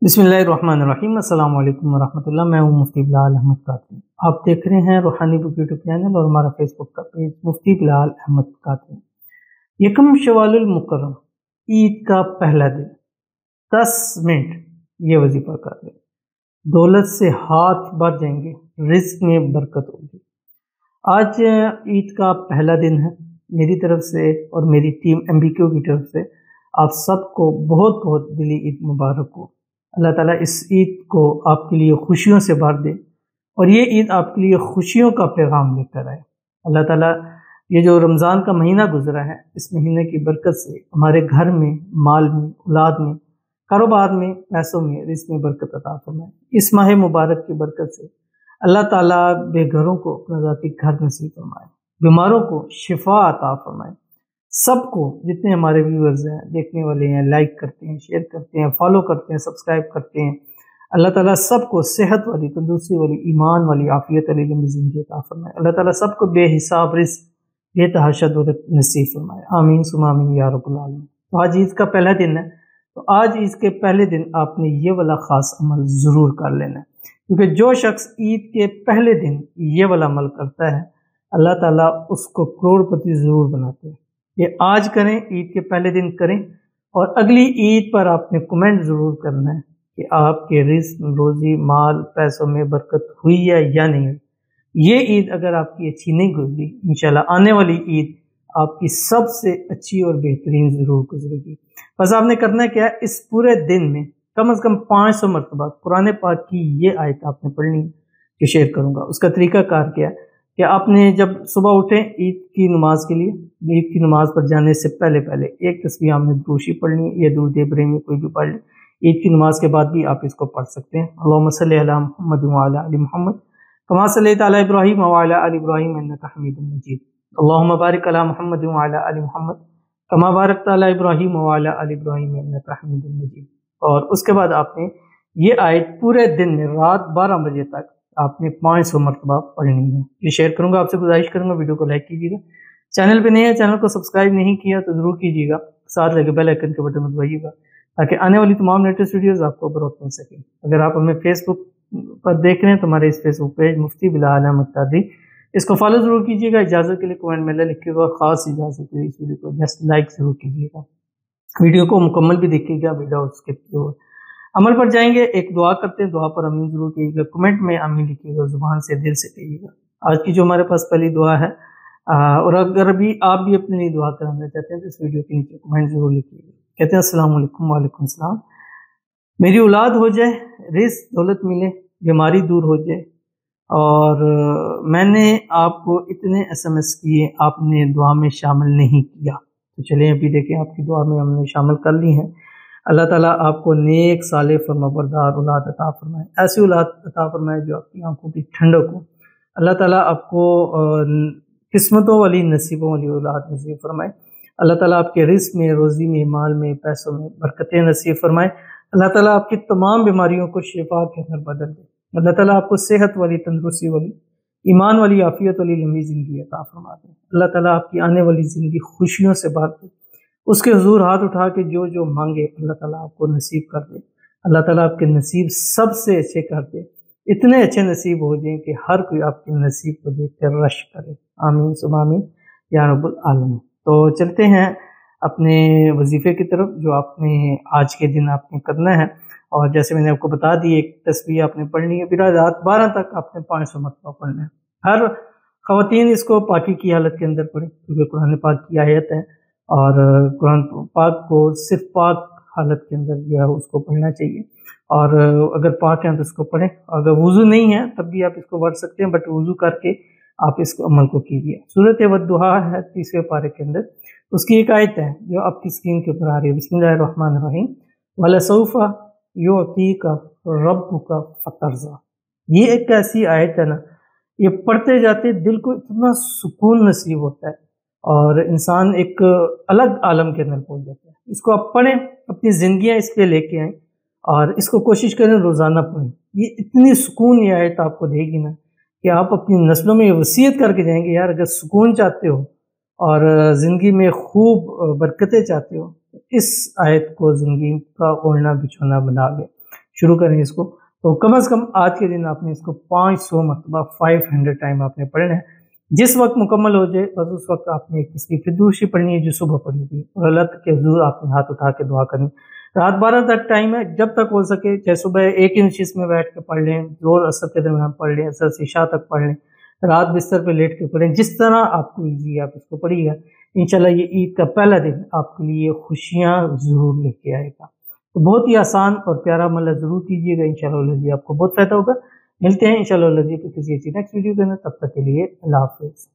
बिस्मिल्लाहिर्रहमानिर्रहीम। अस्सलाम वालेकुम वरहमतुल्लाह। मैं हूं मुफ्ती बिलाल अहमद कादरी। आप देख रहे हैं रूहानी बुक यूट्यूब चैनल और हमारा फेसबुक का पेज मुफ्ती बिलाल अहमद कादरी। यकम शवालुल मुकर्रम, ईद का पहला दिन, 10 मिनट ये वजीफा कर लें। दौलत से हाथ भर जाएंगे, रिस्क में बरकत होगी। आज ईद का पहला दिन है। मेरी तरफ से और मेरी टीम MBQ की तरफ से आप सबको बहुत बहुत दिली ईद मुबारक हो। अल्लाह ताला इस ईद को आपके लिए खुशियों से भर दे और ये ईद आपके लिए खुशियों का पैगाम लेकर आए। अल्लाह ताला ये जो रमज़ान का महीना गुजरा है, इस महीने की बरकत से हमारे घर में, माल में, औलाद में, कारोबार में, पैसों में, रिज़्क़ में बरकत अता फरमाए। इस माह मुबारक की बरकत से अल्लाह ताला बेघरों को अपना ज़ाती घर नसीब फरमाए, बीमारों को शिफा अता फरमाए। सबको, जितने हमारे व्यूअर्स हैं, देखने वाले हैं, लाइक करते हैं, शेयर करते हैं, फॉलो करते हैं, सब्सक्राइब करते हैं, अल्लाह ताला सबको सेहत वाली, तंदुरुस्ती वाली, ईमान वाली, आफियत वाली लंबी ज़िंदगी अता फरमाए। अल्लाह ताला सबको बेहिसाब रिज़्क़, बेतहाशा दौलत नसीब फरमाए। आमीन सुम्मा आमीन या रब्बुल आलमीन। तो आज ईद का पहला दिन है, तो आज ईद के पहले दिन आपने ये वाला ख़ास अमल ज़रूर कर लेना है, क्योंकि जो शख्स ईद के पहले दिन ये वाला अमल करता है, अल्लाह ताला उसको करोड़पति ज़रूर बनाते हैं। ये आज करें, ईद के पहले दिन करें, और अगली ईद पर आपने कमेंट ज़रूर करना है कि आपके रिज़्क़, रोज़ी, माल, पैसों में बरकत हुई है या नहीं हुई। ये ईद अगर आपकी अच्छी नहीं गुजरी, इंशाल्लाह आने वाली ईद आपकी सबसे अच्छी और बेहतरीन ज़रूर गुजरेगी। बस आपने करना क्या है, इस पूरे दिन में कम से कम 500 मरतबा कुरान पाक की ये आयत आपने पढ़नी है, जो शेयर करूँगा। उसका तरीक़ाकार क्या है कि आपने जब सुबह उठें ईद की नमाज के लिए, ईद की नमाज पर जाने से पहले एक तस्बीह आपने दुरूशी पढ़नी है, या दुरूद इब्राहिमी कोई भी पढ़ ले। ईद की नमाज के बाद भी आप इसको पढ़ सकते हैं। अल्लाहुम्मा सल्ली अला मुहम्मद व अला आलि मुहम्मद कमा सल्लैता अला इब्राहीम व अला आलि इब्राहीम इन्नका हमीदुम मजीद। अल्लाहुम्मा बारिक अला मुहम्मद व अला आलि मुहम्मद कमा बारकता अला इब्राहीम व अला आलि इब्राहीम इन्नका हमीदुम मजीद। और उसके बाद आपने ये आयत पूरे दिन में रात 12 बजे तक आपने 500 मरतबा पढ़नी है। ये शेयर करूंगा, आपसे गुजारिश करूंगा वीडियो को लाइक कीजिएगा। चैनल पे नए हैं, चैनल को सब्सक्राइब नहीं किया तो ज़रूर कीजिएगा, साथ लगे बेल आइकन के बटन को दबाइएगा ताकि आने वाली तमाम लेटेस्ट वीडियोस आपको बरोक्त मिल सके। अगर आप हमें फेसबुक पर देख रहे हैं तो हमारे इस फेसबुक पेज मुफ्ती बिलाल अहमद कादरी, इसको फॉलो ज़रूर कीजिएगा। इजाज़त के लिए कमेंट में लिखिएगा, ख़ास इजाज़त के लिए इस वीडियो को जस्ट लाइक ज़रूर कीजिएगा। वीडियो को मुकम्मल भी देखिएगा, वीडियो स्किप किया। अमल पर जाएंगे, एक दुआ करते हैं, दुआ पर आमीन जरूर कीजिएगा। कमेंट में आमीन लिखिएगा, जुबान से, दिल से कहिएगा। आज की जो हमारे पास पहली दुआ है, और अगर भी आप भी अपने लिए दुआ कराना चाहते हैं तो इस वीडियो के नीचे कमेंट जरूर लिखिएगा। कहते हैं अस्सलाम वालेकुम। वालेकुम सलाम। मेरी औलाद हो जाए, रिज़्क़ दौलत मिले, बीमारी दूर हो जाए, और मैंने आपको इतने SMS किए, आपने दुआ में शामिल नहीं किया, तो चलिए अभी देखें आपकी दुआ में हमने शामिल कर ली हैं। अल्लाह ताला आपको नेक, साले, फरमाबरदार औलाद अता फरमाए। ऐसी औलाद अता फरमाए जो आपकी आंखों की ठंडक हो। अल्लाह ताला आपको किस्मतों वाली, नसीबों वाली औलाद नसीब फरमाए। अल्लाह ताला आपके रिज़्क़ में, रोज़ी में, माल में, पैसों में बरकतें नसीब फरमाए। अल्लाह ताला आपकी तमाम बीमारियों को शिफा के अंदर बदल दे। अल्लाह ताला आपको सेहत वाली, तंदुरुस्ती वाली, ईमान वाली, आफियत वाली लंबी ज़िंदगी अता फरमा दे। अल्लाह ताला आपकी आने वाली ज़िंदगी खुशियों से भर दे। उसके हुजूर हाथ उठा के जो जो मांगे अल्लाह ताला आपको नसीब कर दे। अल्लाह ताला आपके नसीब सबसे अच्छे कर दे, इतने अच्छे नसीब हो जाएं कि हर कोई आपके नसीब को देख कर रश करे। आमीन सुम्मा आमीन या रब्बुल आलमीन। तो चलते हैं अपने वजीफ़े की तरफ, जो आपने आज के दिन आपने करना है। और जैसे मैंने आपको बता दी, एक तस्बीह आपने पढ़नी है, फिर रात 12 तक आपने 500 मरतबा पढ़ना है। हर ख़वातीन इसको पाकी की हालत के अंदर पढ़ें, क्योंकि कुरान पाक की आयत है, और कुरान पाक को सिर्फ पाक हालत के अंदर जो है उसको पढ़ना चाहिए। और अगर पाक हैं तो इसको पढ़ें, अगर वुज़ू नहीं है तब भी आप इसको पढ़ सकते हैं, बट वुज़ू करके आप इस अमल को कीजिए। सूरत वद्दुहा है 30वें पारे के अंदर, उसकी एक आयत है जो आपकी स्क्रीन के ऊपर आ रही है। बिस्मिल्लाहिर्रहमानिर्रहीम। वलसौफा युअतीका रब्बुका फतरज़ा। ये एक ऐसी आयत है ना, ये पढ़ते जाते दिल को इतना सुकून नसीब होता है और इंसान एक अलग आलम के अंदर पहुंच जाता है। इसको आप पढ़ें, अपनी ज़िंदगियाँ इस पे लेके आएँ और इसको कोशिश करें रोज़ाना पढ़ें। ये इतनी सुकून ये आयत आपको देगी ना कि आप अपनी नस्लों में वसीयत करके जाएंगे, यार अगर सुकून चाहते हो और ज़िंदगी में खूब बरकतें चाहते हो तो इस आयत को ज़िंदगी का ओढ़ना बिछोना बना लें। شروع کریں اس کو، تو کم از کم آج کے دن آپ نے اس کو 500 مرتبہ 500 ٹائم آپ نے پڑھنا ہے۔ جس وقت مکمل ہو جائے بس اس وقت آپ نے ایک تسبیح پھر دوسری پڑھنی ہے جو صبح پڑھی تھی، اور اللہ کے حضور آپ نے ہاتھ اٹھا کے دعا کرنی۔ رات 12 تک ٹائم ہے، جب تک ہو سکے، چاہے صبح ایک ہی نشست میں بیٹھ کے پڑھ لیں، زور اثر کے درمیان پڑھ لیں، اثر سے عشاء تک پڑھ لیں، رات بستر پہ لیٹ کے پڑھیں، جس طرح آپ کو ایزی ہے آپ اس کو پڑھیے گا۔ انشاءاللہ یہ عید کا پہلا دن آپ کے لیے خوشیاں ضرور لے کے آئے گا۔ تو بہت ہی آسان اور پیارا عمل ضرور کیجیے گا، انشاءاللہ آپ کو بہت فائدہ ہوگا۔ ملتے ہیں انشاءاللہ پھر کسی اچھی نیکسٹ ویڈیو کے اندر، تب تک کے لیے اللہ حافظ۔